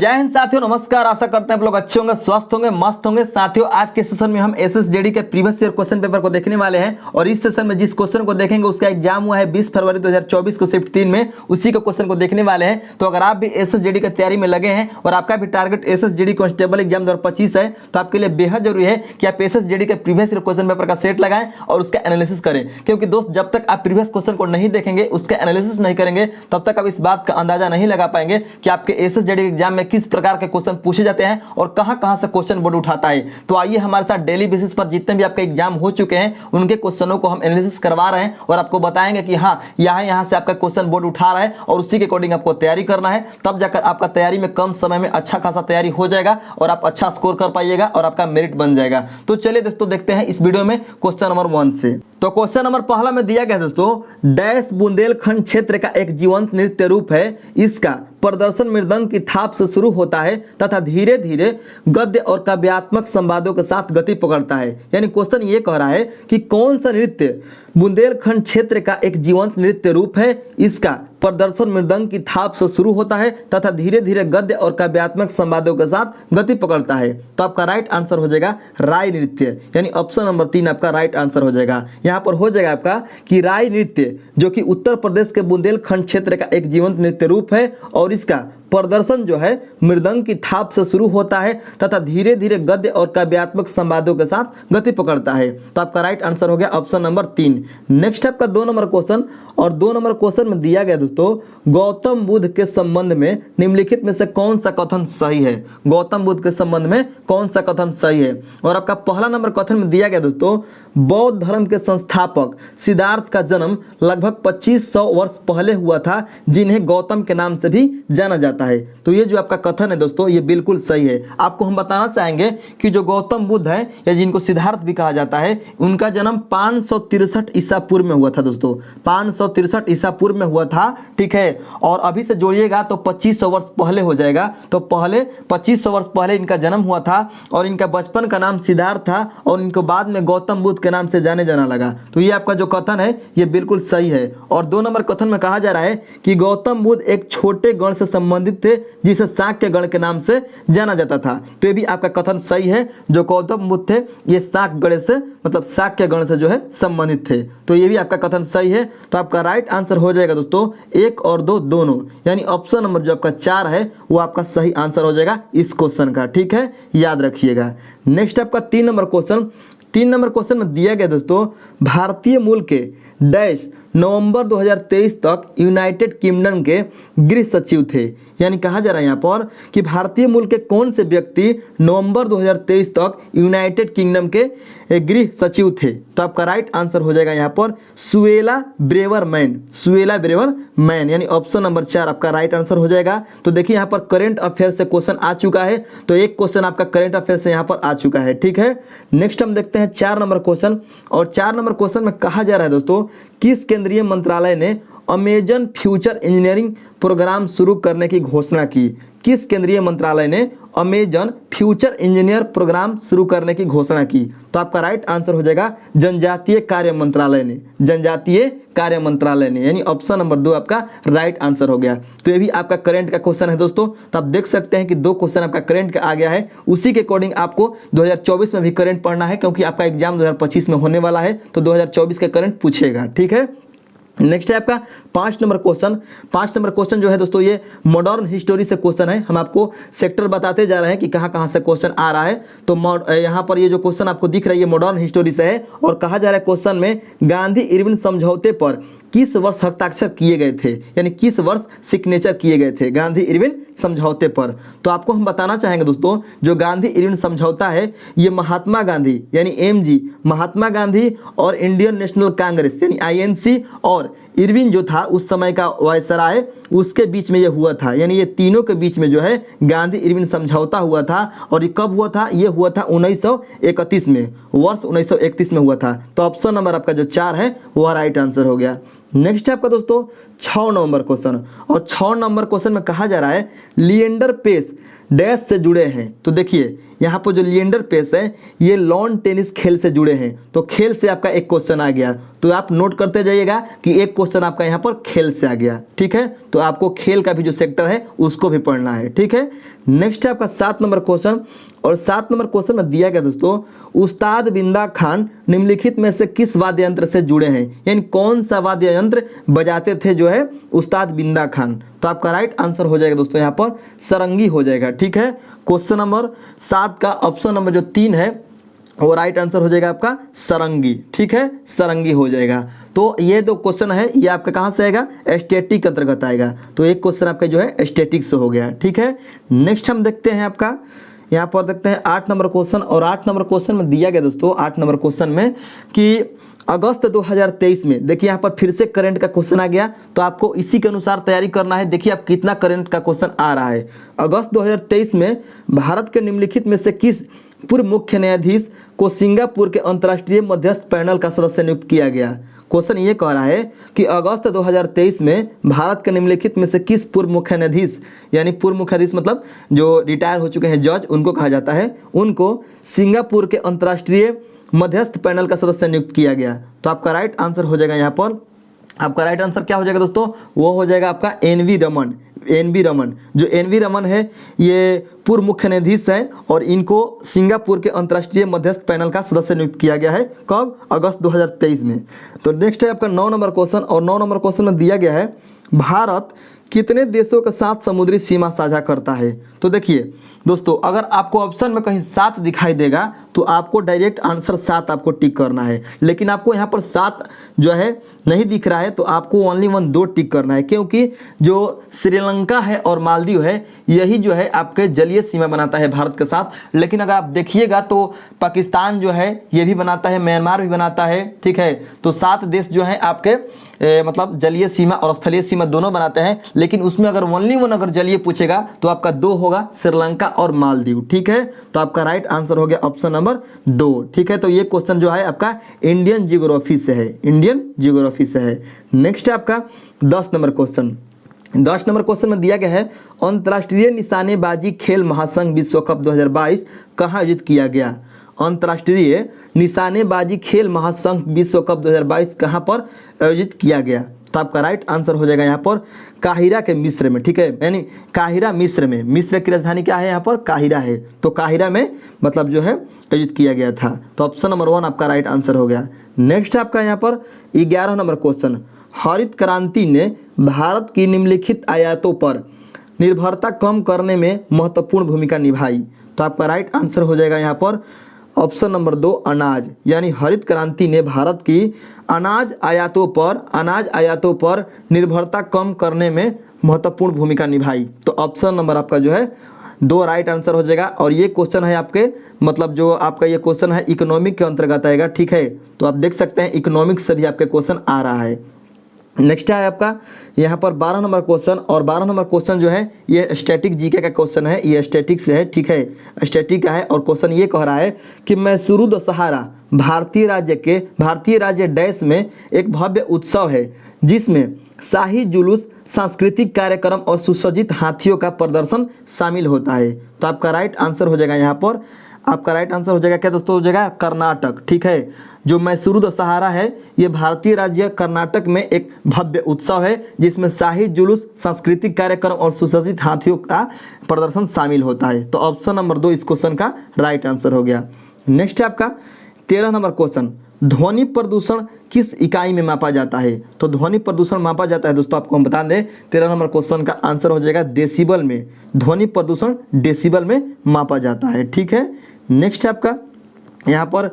जय हिंद साथियों, नमस्कार। आशा करते हैं आप लोग अच्छे होंगे, स्वस्थ होंगे, मस्त होंगे। साथियों, आज के सेशन में हम एसएसजेडी के प्रीवियस ईयर क्वेश्चन पेपर को देखने वाले हैं और इस सेशन में जिस क्वेश्चन को देखेंगे उसका एग्जाम हुआ है 20 फरवरी 2024 को शिफ्ट 3 में, उसी के क्वेश्चन को देखने वाले हैं। तो अगर आप भी एसएसजेडी की तैयारी में लगे हैं और आपका भी टारगेट एसएसजेडी कांस्टेबल एग्जाम 2025 है तो आपके लिए बेहद जरूरी है कि आप एसएसजेडी के प्रीवियस ईयर क्वेश्चन पेपर का सेट लगाएं और उसका एनालिसिस करें। क्योंकि दोस्त, जब तक आप प्रीवियस क्वेश्चन को नहीं देखेंगे, उसका एनालिसिस नहीं करेंगे, तब तक आप इस बात का अंदाजा नहीं लगा पाएंगे कि आपके एसएसजेडी एग्जाम में किस प्रकार के क्वेश्चन पूछे जाते हैं और कहां-कहां से क्वेश्चन बोर्ड उठाता है। तो आइए हमारे साथ डेली बेसिस पर जितने भी आपके एग्जाम हो चुके हैं उनके क्वेश्चनों को हम एनालिसिस करवा रहे हैं और आपको बताएंगे कि हाँ, यहां से आपका क्वेश्चन बोर्ड उठा रहा है और उसी के अकॉर्डिंग आपको तैयारी करना है। तब जाकर आपका तैयारी में कम समय में अच्छा खासा तैयारी हो जाएगा और आप अच्छा स्कोर कर पाइएगा और आपका मेरिट बन जाएगा। तो चलिए दोस्तों, देखते हैं इस वीडियो में क्वेश्चन नंबर 1 से। तो क्वेश्चन नंबर पहला में दिया गया दोस्तों, डैश बुंदेलखंड क्षेत्र का एक जीवंत नृत्य रूप है। इसका प्रदर्शन मृदंग की थाप से शुरू होता है तथा धीरे धीरे गद्य और काव्यात्मक संवादों के साथ गति पकड़ता है। यानी क्वेश्चन ये कह रहा है कि कौन सा नृत्य बुंदेलखंड क्षेत्र का एक जीवंत नृत्य रूप है। इसका प्रदर्शन मृदंग की थाप से शुरू होता है तथा धीरे धीरे गद्य और काव्यात्मक संवादों के साथ गति पकड़ता है। तो आपका राइट आंसर हो जाएगा राय नृत्य, यानी ऑप्शन नंबर 3 आपका राइट आंसर हो जाएगा। यहाँ पर हो जाएगा आपका कि राय नृत्य जो कि उत्तर प्रदेश के बुंदेलखंड क्षेत्र का एक जीवंत नृत्य रूप है और इसका प्रदर्शन जो है मृदंग की थाप से शुरू होता है तथा धीरे धीरे गद्य और काव्यात्मक संवादों के साथ गति पकड़ता है। तो आपका राइट आंसर हो गया ऑप्शन नंबर 3। नेक्स्ट आपका 2 नंबर क्वेश्चन, और 2 नंबर क्वेश्चन में दिया गया दोस्तों, गौतम बुद्ध के संबंध में निम्नलिखित में से कौन सा कथन सही है। गौतम बुद्ध के संबंध में कौन सा कथन सही है। और आपका पहला नंबर कथन में दिया गया दोस्तों, बौद्ध धर्म के संस्थापक सिद्धार्थ का जन्म लगभग 2500 वर्ष पहले हुआ था, जिन्हें गौतम के नाम से भी जाना जाता है। तो ये जो आपका कथन है दोस्तों, ये बिल्कुल सही है। आपको हम बताना चाहेंगे कि जो गौतम बुद्ध है या जिनको सिद्धार्थ भी कहा जाता है, उनका जन्म 563 ईसा पूर्व में हुआ था दोस्तों। 563 ईसा पूर्व में हुआ था, ठीक है। और अभी से जोड़िएगा तो 2500 वर्ष पहले हो जाएगा। तो पहले 2500 वर्ष पहले इनका जन्म हुआ था और इनका बचपन का नाम सिद्धार्थ था और इनको बाद में गौतम बुद्ध के नाम से जाने जाना लगा। तो ये आपका जो कथन है ये बिल्कुल सही है। और 2 नंबर कथन में कहा जा रहा है कि गौतम बुद्ध एक छोटे गण से संबंधित थे जिसे शाक्य गण के नाम से जाना जाता था। तो ये भी आपका कथन सही है। जो गौतम बुद्ध थे ये शाक्य गण से, मतलब शाक्य गण से जो है संबंधित थे। तो ये भी आपका कथन सही है। तो आपका राइट आंसर हो जाएगा दोस्तों 1 और 2 दोनों, यानी ऑप्शन नंबर जो आपका 4 है वो आपका सही आंसर हो जाएगा इस क्वेश्चन का, ठीक है, याद रखिएगा। नेक्स्ट आपका 3 नंबर क्वेश्चन। 3 नंबर क्वेश्चन में दिया गया दोस्तों, भारतीय मूल के डैश नवंबर 2023 तक यूनाइटेड किंगडम के गृह सचिव थे। यानी कहा जा रहा है यहाँ पर कि भारतीय मूल के कौन से व्यक्ति नवंबर 2023 तक यूनाइटेड किंगडम के गृह सचिव थे। तो आपका राइट आंसर हो जाएगा यहाँ पर Suella Braverman. Suella Braverman, यानी ऑप्शन नंबर 4 आपका राइट आंसर हो जाएगा। तो देखिए यहाँ पर करंट अफेयर से क्वेश्चन आ चुका है, तो एक क्वेश्चन आपका करंट अफेयर से यहाँ पर आ चुका है, ठीक है। नेक्स्ट हम देखते हैं 4 नंबर क्वेश्चन। और 4 नंबर क्वेश्चन में कहा जा रहा है दोस्तों, किस केंद्रीय मंत्रालय ने अमेजन फ्यूचर इंजीनियरिंग प्रोग्राम शुरू करने की घोषणा की। किस केंद्रीय मंत्रालय ने अमेजन फ्यूचर इंजीनियर प्रोग्राम शुरू करने की घोषणा की। तो आपका राइट आंसर हो जाएगा जनजातीय कार्य मंत्रालय ने। जनजातीय कार्य मंत्रालय ने, यानी ऑप्शन नंबर 2 आपका राइट आंसर हो गया। तो ये भी आपका करंट का क्वेश्चन है दोस्तों। तो आप देख सकते हैं कि 2 क्वेश्चन आपका करंट का आ गया है। उसी के अकॉर्डिंग आपको 2024 में भी करंट पढ़ना है, क्योंकि आपका एग्जाम 2025 में होने वाला है। तो 2024 का करंट पूछेगा, ठीक है। नेक्स्ट है आपका 5 नंबर क्वेश्चन। 5 नंबर क्वेश्चन जो है दोस्तों, ये मॉडर्न हिस्टोरी से क्वेश्चन है। हम आपको सेक्टर बताते जा रहे हैं कि कहाँ से क्वेश्चन आ रहा है। तो यहाँ पर ये जो क्वेश्चन आपको दिख रहा है ये मॉडर्न हिस्टोरी से है और कहा जा रहा है क्वेश्चन में गांधी इरविन समझौते पर किस वर्ष हस्ताक्षर किए गए थे, यानी किस वर्ष सिग्नेचर किए गए थे गांधी इरविन समझौते पर। तो आपको हम बताना चाहेंगे दोस्तों, जो गांधी इरविन समझौता है ये महात्मा गांधी यानी एमजी, महात्मा गांधी और इंडियन नेशनल कांग्रेस यानी आईएनसी और इरविन जो था उस समय का वायसराय, उसके बीच में ये हुआ था। यानी ये तीनों के बीच में जो है गांधी इरविन समझौता हुआ था। और ये कब हुआ था? ये हुआ था 1931 में, वर्ष 1931 में हुआ था। तो ऑप्शन नंबर आपका जो 4 है वो राइट आंसर हो गया। नेक्स्ट है आपका दोस्तों 6 नंबर क्वेश्चन। और 6 नंबर क्वेश्चन में कहा जा रहा है लिएंडर पेस डैश से जुड़े हैं। तो देखिए यहाँ पर जो लिएंडर पेस है ये लॉन टेनिस खेल से जुड़े हैं, तो खेल से आपका एक क्वेश्चन आ गया, तो आप नोट करते जाइएगा कि एक क्वेश्चन आपका यहाँ पर खेल से आ गया। ठीक है, तो आपको खेल का भी जो सेक्टर है उसको भी पढ़ना है। ठीक है, नेक्स्ट है आपका 7 नंबर क्वेश्चन, और 7 नंबर क्वेश्चन में दिया गया दोस्तों, उस्ताद बिंदा खान निम्नलिखित में से किस वाद्य यंत्र से जुड़े हैं, यानी कौन सा वाद्य यंत्र बजाते थे जो है उस्ताद बिंदा खान। तो आपका राइट आंसर हो जाएगा दोस्तों यहाँ पर सारंगी हो जाएगा। ठीक है, क्वेश्चन नंबर 7 का ऑप्शन नंबर जो 3 है वो राइट आंसर हो जाएगा आपका सारंगी। ठीक है, सारंगी हो जाएगा। तो ये दो क्वेश्चन है ये आपका कहाँ से आएगा, स्टैटिक अंतर्गत आएगा, तो एक क्वेश्चन आपका जो है स्टैटिक से हो गया। ठीक है, नेक्स्ट हम देखते हैं आपका यहाँ पर देखते हैं 8 नंबर क्वेश्चन, और 8 नंबर क्वेश्चन में दिया गया दोस्तों 8 नंबर क्वेश्चन में कि अगस्त 2023 में, देखिए यहाँ पर फिर से करंट का क्वेश्चन आ गया, तो आपको इसी के अनुसार तैयारी करना है। देखिए आप कितना करंट का क्वेश्चन आ रहा है। अगस्त 2023 में भारत के निम्नलिखित में से किस पूर्व मुख्य न्यायाधीश को सिंगापुर के अंतर्राष्ट्रीय मध्यस्थ पैनल का सदस्य नियुक्त किया गया। क्वेश्चन ये कह रहा है कि अगस्त 2023 में भारत के निम्नलिखित में से किस पूर्व मुख्य न्यायाधीश, यानी पूर्व मुख्य न्यायाधीश मतलब जो रिटायर हो चुके हैं जज, उनको कहा जाता है, उनको सिंगापुर के अंतर्राष्ट्रीय मध्यस्थ पैनल का सदस्य नियुक्त किया गया। तो आपका राइट आंसर हो जाएगा यहाँ पर, आपका राइट आंसर क्या हो जाएगा दोस्तों, वो हो जाएगा आपका एन.वी. रमन। एन.वी. रमन, जो एन.वी. रमन है ये पूर्व मुख्य न्यायाधीश हैं और इनको सिंगापुर के अंतर्राष्ट्रीय मध्यस्थ पैनल का सदस्य नियुक्त किया गया है। कब, अगस्त 2023 में। तो नेक्स्ट है आपका 9 नंबर क्वेश्चन, और 9 नंबर क्वेश्चन में दिया गया है भारत कितने देशों के साथ समुद्री सीमा साझा करता है। तो देखिए दोस्तों, अगर आपको ऑप्शन में कहीं 7 दिखाई देगा तो आपको डायरेक्ट आंसर 7 आपको टिक करना है, लेकिन आपको यहाँ पर 7 जो है नहीं दिख रहा है तो आपको ओनली 2 टिक करना है, क्योंकि जो श्रीलंका है और मालदीव है यही जो है आपके जलीय सीमा बनाता है भारत के साथ। लेकिन अगर आप देखिएगा तो पाकिस्तान जो है ये भी बनाता है, म्यांमार भी बनाता है। ठीक है, तो 7 देश जो है आपके मतलब जलीय सीमा और स्थलीय सीमा दोनों बनाते हैं, लेकिन उसमें अगर ओनली 1 अगर जलीय पूछेगा तो आपका 2 होगा, श्रीलंका और मालदीव। ठीक है, तो आपका राइट आंसर हो गया ऑप्शन नंबर 2। ठीक है, तो ये क्वेश्चन जो है आपका इंडियन जियोग्राफी से है, इंडियन जियोग्राफी से है। नेक्स्ट है आपका 10 नंबर क्वेश्चन। 10 नंबर क्वेश्चन में दिया गया है अंतर्राष्ट्रीय निशानेबाजी खेल महासंघ विश्व कप 2022 कहाँ आयोजित किया गया। अंतर्राष्ट्रीय निशानेबाजी खेल महासंघ विश्व कप 2022 कहाँ पर आयोजित किया गया। तो आपका राइट आंसर हो जाएगा यहाँ पर काहिरा के मिस्र में। ठीक है, यानी काहिरा मिस्र में, मिस्र की राजधानी क्या है यहाँ पर, काहिरा है, तो काहिरा में मतलब जो है आयोजित किया गया था। तो ऑप्शन नंबर 1 आपका राइट आंसर हो गया। नेक्स्ट आपका यहाँ पर 11 नंबर क्वेश्चन, हरित क्रांति ने भारत की निम्नलिखित आयातों पर निर्भरता कम करने में महत्वपूर्ण भूमिका निभाई। तो आपका राइट आंसर हो जाएगा यहाँ पर ऑप्शन नंबर 2 अनाज, यानी हरित क्रांति ने भारत की अनाज आयातों पर निर्भरता कम करने में महत्वपूर्ण भूमिका निभाई। तो ऑप्शन नंबर आपका जो है 2 राइट आंसर हो जाएगा। और ये क्वेश्चन है आपके मतलब जो आपका ये क्वेश्चन है इकोनॉमिक के अंतर्गत आएगा। ठीक है, तो आप देख सकते हैं इकोनॉमिक्स से भी आपके क्वेश्चन आ रहा है। नेक्स्ट है आपका यहाँ पर 12 नंबर क्वेश्चन, और 12 नंबर क्वेश्चन जो है ये स्टैटिक जीके का क्वेश्चन है, ये स्टैटिक से है। ठीक है, स्टैटिक का है, और क्वेश्चन ये कह रहा है कि मैसूरू दशहरा भारतीय राज्य डैश में एक भव्य उत्सव है जिसमें शाही जुलूस, सांस्कृतिक कार्यक्रम और सुसज्जित हाथियों का प्रदर्शन शामिल होता है। तो आपका राइट आंसर हो जाएगा यहाँ पर, आपका राइट आंसर हो जाएगा क्या दोस्तों, हो जाएगा कर्नाटक। ठीक है, जो मैसूरू दशहरा है ये भारतीय राज्य कर्नाटक में एक भव्य उत्सव है जिसमें शाही जुलूस, सांस्कृतिक कार्यक्रम और सुसज्जित हाथियों का प्रदर्शन शामिल होता है। तो ऑप्शन नंबर 2 इस क्वेश्चन का राइट आंसर हो गया। नेक्स्ट है आपका 13 नंबर क्वेश्चन, ध्वनि प्रदूषण किस इकाई में मापा जाता है। तो ध्वनि प्रदूषण मापा जाता है दोस्तों, आपको हम बता दें 13 नंबर क्वेश्चन का आंसर हो जाएगा डेसिबल में। ध्वनि प्रदूषण डेसिबल में मापा जाता है। ठीक है, नेक्स्ट है आपका यहाँ पर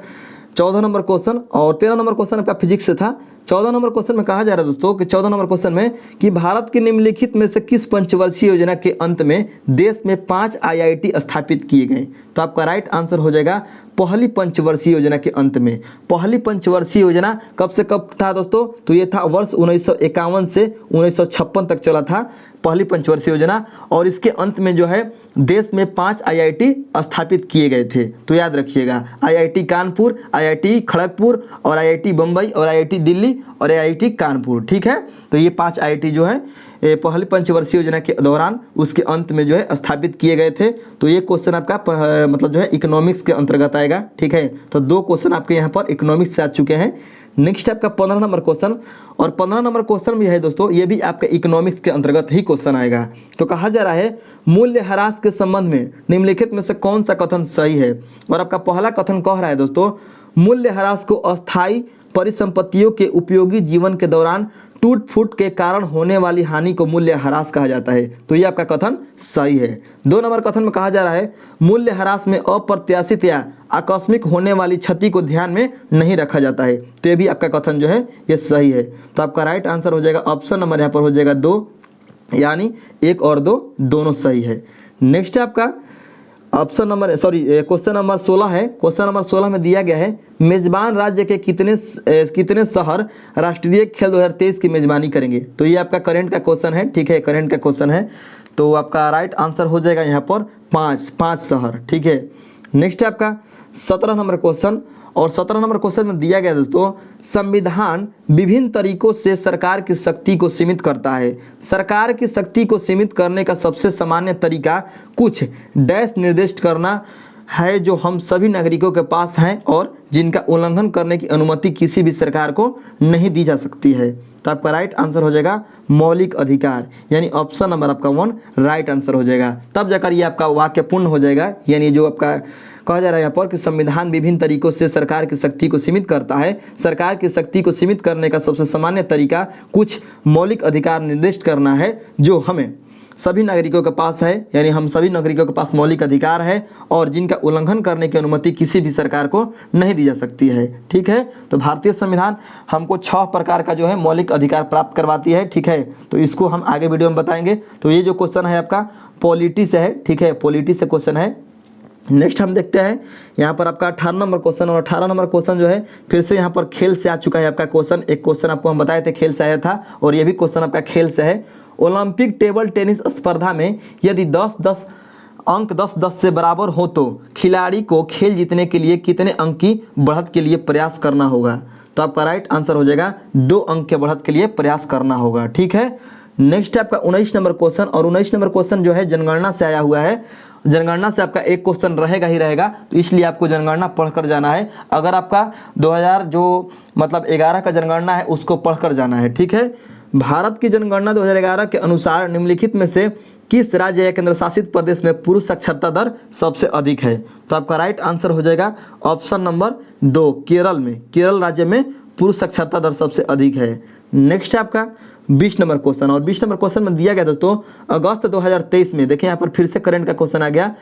14 नंबर क्वेश्चन, और 13 नंबर क्वेश्चन आपका फिजिक्स से था। 14 नंबर क्वेश्चन में कहा जा रहा है दोस्तों कि 14 नंबर क्वेश्चन में कि भारत की निम्नलिखित में से किस पंचवर्षीय योजना के अंत में देश में 5 IIT स्थापित किए गए। तो आपका राइट आंसर हो जाएगा पहली पंचवर्षीय योजना के अंत में। पहली पंचवर्षीय योजना कब से कब था दोस्तों, तो ये था वर्ष 1951 से 1956 तक चला था पहली पंचवर्षीय योजना, और इसके अंत में जो है देश में 5 IIT स्थापित किए गए थे। तो याद रखिएगा IIT कानपुर, IIT खड़गपुर और IIT बम्बई और IIT दिल्ली और IIT कानपुर। ठीक है, तो ये 5 IIT जो है पहली पंचवर्षीय योजना के दौरान उसके अंत में जो है स्थापित किए गए थे। तो ये क्वेश्चन आपका मतलब जो है इकोनॉमिक्स के अंतर्गत आएगा, ठीक है। तो 2 क्वेश्चन आपके यहाँ पर इकोनॉमिक्स से आ चुके हैं। नेक्स्ट आपका 15 नंबर क्वेश्चन, और 15 नंबर क्वेश्चन भी है दोस्तों, ये भी आपके इकोनॉमिक्स के अंतर्गत ही क्वेश्चन आएगा। तो कहा जा रहा है मूल्य ह्रास के संबंध में निम्नलिखित में से कौन सा कथन सही है। और आपका पहला कथन कह रहा है दोस्तों, मूल्य ह्रास को अस्थायी परिसंपत्तियों के उपयोगी जीवन के दौरान टूट फूट के कारण होने वाली हानि को मूल्य ह्रास कहा जाता है। तो ये आपका कथन सही है। 2 नंबर कथन में कहा जा रहा है मूल्य ह्रास में अप्रत्याशित या आकस्मिक होने वाली क्षति को ध्यान में नहीं रखा जाता है। तो ये भी आपका कथन जो है ये सही है। तो आपका राइट आंसर हो जाएगा ऑप्शन नंबर यहाँ पर हो जाएगा 2, यानी 1 और 2 दोनों सही है। नेक्स्ट आपका क्वेश्चन नंबर 16 है। क्वेश्चन नंबर 16 में दिया गया है मेजबान राज्य के कितने शहर राष्ट्रीय खेल 2023 की मेजबानी करेंगे। तो ये आपका करंट का क्वेश्चन है, ठीक है, करंट का क्वेश्चन है। तो आपका राइट आंसर हो जाएगा यहाँ पर 5 शहर, ठीक है। नेक्स्ट आपका 17 नंबर क्वेश्चन, और 17 नंबर क्वेश्चन में दिया गया दोस्तों संविधान विभिन्न तरीकों से सरकार की शक्ति को सीमित करता है। सरकार की शक्ति को सीमित करने का सबसे सामान्य तरीका कुछ डैश निर्दिष्ट करना है जो हम सभी नागरिकों के पास हैं और जिनका उल्लंघन करने की अनुमति किसी भी सरकार को नहीं दी जा सकती है। तो आपका राइट आंसर हो जाएगा मौलिक अधिकार, यानी ऑप्शन नंबर आपका 1 राइट आंसर हो जाएगा। तब जाकर ये आपका वाक्य पूर्ण हो जाएगा, यानी जो आपका कहा जा रहा है यहाँ पर कि संविधान विभिन्न तरीकों से सरकार की शक्ति को सीमित करता है। सरकार की शक्ति को सीमित करने का सबसे सामान्य तरीका कुछ मौलिक अधिकार निर्दिष्ट करना है जो हमें सभी नागरिकों के पास है, यानी हम सभी नागरिकों के पास मौलिक अधिकार है और जिनका उल्लंघन करने की अनुमति किसी भी सरकार को नहीं दी जा सकती है, ठीक है। तो भारतीय संविधान हमको 6 प्रकार का जो है मौलिक अधिकार प्राप्त करवाती है, ठीक है। तो इसको हम आगे वीडियो में बताएंगे। तो ये जो क्वेश्चन है आपका पॉलिटी से है, ठीक है, पॉलिटी से क्वेश्चन है। नेक्स्ट हम देखते हैं यहाँ पर आपका 18 नंबर क्वेश्चन, और 18 नंबर क्वेश्चन जो है फिर से यहाँ पर खेल से आ चुका है आपका क्वेश्चन। एक क्वेश्चन आपको हम बताए थे खेल से आया था, और ये भी क्वेश्चन आपका खेल से है। ओलंपिक टेबल टेनिस स्पर्धा में यदि 10-10 अंक 10-10 से बराबर हो तो खिलाड़ी को खेल जीतने के लिए कितने अंक की बढ़त के लिए प्रयास करना होगा। तो आपका राइट आंसर हो जाएगा 2 अंक के बढ़त के लिए प्रयास करना होगा, ठीक है। नेक्स्ट आपका 19 नंबर क्वेश्चन, और 19 नंबर क्वेश्चन जो है जनगणना से आया हुआ है। जनगणना से आपका एक क्वेश्चन रहेगा ही रहेगा, तो इसलिए आपको जनगणना पढ़कर जाना है। अगर आपका 2011 का जनगणना है उसको पढ़कर जाना है, ठीक है। भारत की जनगणना 2011 के अनुसार निम्नलिखित में से किस राज्य या केंद्र शासित प्रदेश में पुरुष साक्षरता दर सबसे अधिक है। तो आपका राइट आंसर हो जाएगा ऑप्शन नंबर 2 केरल में। केरल राज्य में पुरुष साक्षरता दर सबसे अधिक है। नेक्स्ट आपका 20 नंबर क्वेश्चन, और 20 नंबर क्वेश्चन में दिया गया दोस्तों अगस्त 2023 में, देखिए यहाँ पर फिर से करंट का क्वेश्चन आ गया।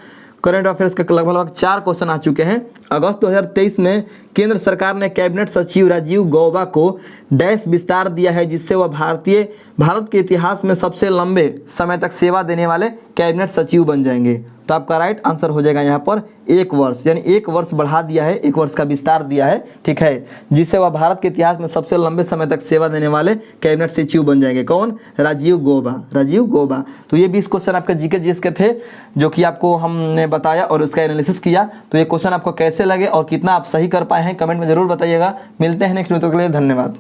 करंट अफेयर्स के लगभग 4 क्वेश्चन आ चुके हैं। अगस्त 2023 में केंद्र सरकार ने कैबिनेट सचिव राजीव गौबा को डैश विस्तार दिया है जिससे वह भारत के इतिहास में सबसे लंबे समय तक सेवा देने वाले कैबिनेट सचिव बन जाएंगे। तो आपका राइट आंसर हो जाएगा यहाँ पर 1 वर्ष, यानी 1 वर्ष बढ़ा दिया है, 1 वर्ष का विस्तार दिया है, ठीक है, जिससे वह भारत के इतिहास में सबसे लंबे समय तक सेवा देने वाले कैबिनेट सचिव बन जाएंगे। कौन? राजीव गौबा। तो ये 20 क्वेश्चन आपके जीके जीएस के थे जो कि आपको हमने बताया और उसका एनालिसिस किया। तो ये क्वेश्चन आपको कैसे लगे और कितना आप सही कर पाए हैं कमेंट में जरूर बताइएगा। मिलते हैं नेक्स्ट वीडियो के लिए, धन्यवाद।